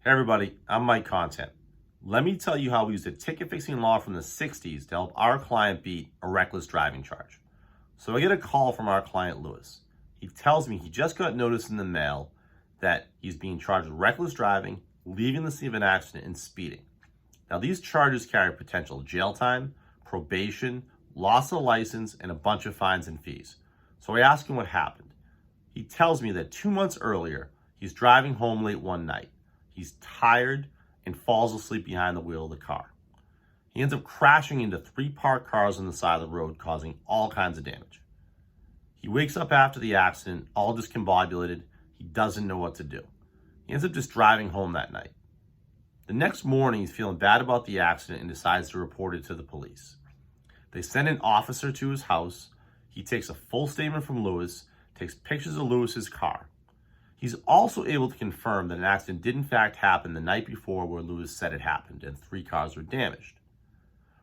Hey everybody, I'm Mike Contant. Let me tell you how we used a ticket fixing law from the 60s to help our client beat a reckless driving charge. So I get a call from our client Lewis. He tells me he just got notice in the mail that he's being charged with reckless driving, leaving the scene of an accident, and speeding. Now these charges carry potential jail time, probation, loss of license, and a bunch of fines and fees. So I ask him what happened. He tells me that 2 months earlier, he's driving home late one night. He's tired and falls asleep behind the wheel of the car. He ends up crashing into 3 parked cars on the side of the road, causing all kinds of damage. He wakes up after the accident, all discombobulated. He doesn't know what to do. He ends up just driving home that night. The next morning, he's feeling bad about the accident and decides to report it to the police. They send an officer to his house. He takes a full statement from Lewis, takes pictures of Lewis's car. He's also able to confirm that an accident did in fact happen the night before where Lewis said it happened and 3 cars were damaged.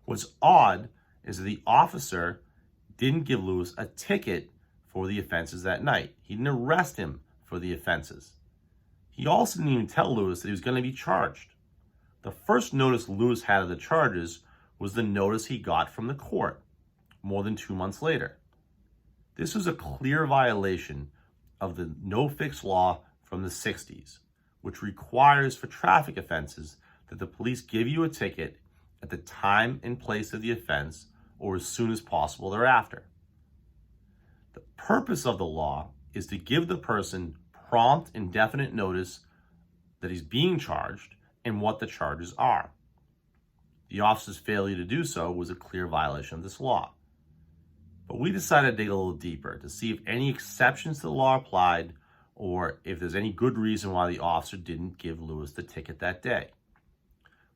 What's odd is that the officer didn't give Lewis a ticket for the offenses that night. He didn't arrest him for the offenses. He also didn't even tell Lewis that he was going to be charged. The first notice Lewis had of the charges was the notice he got from the court more than 2 months later. This was a clear violation of the no-fix law from the 60s, which requires for traffic offenses that the police give you a ticket at the time and place of the offense or as soon as possible thereafter. The purpose of the law is to give the person prompt and definite notice that he's being charged and what the charges are. The officer's failure to do so was a clear violation of this law. But we decided to dig a little deeper to see if any exceptions to the law applied or if there's any good reason why the officer didn't give Lewis the ticket that day.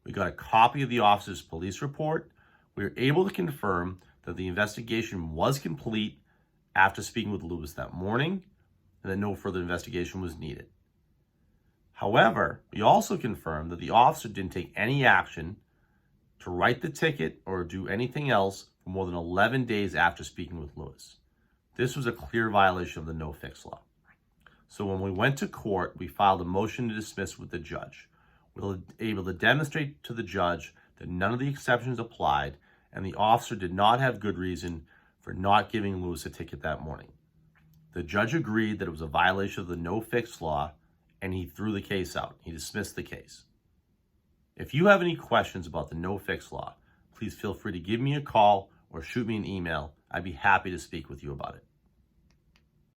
We got a copy of the officer's police report. We were able to confirm that the investigation was complete after speaking with Lewis that morning and that no further investigation was needed. However, we also confirmed that the officer didn't take any action to write the ticket or do anything else for more than 11 days after speaking with Lewis. This was a clear violation of the no-fix law. So when we went to court, we filed a motion to dismiss with the judge. We were able to demonstrate to the judge that none of the exceptions applied and the officer did not have good reason for not giving Lewis a ticket that morning. The judge agreed that it was a violation of the no-fix law and he threw the case out. He dismissed the case. If you have any questions about the no-fix law, please feel free to give me a call or shoot me an email. I'd be happy to speak with you about it.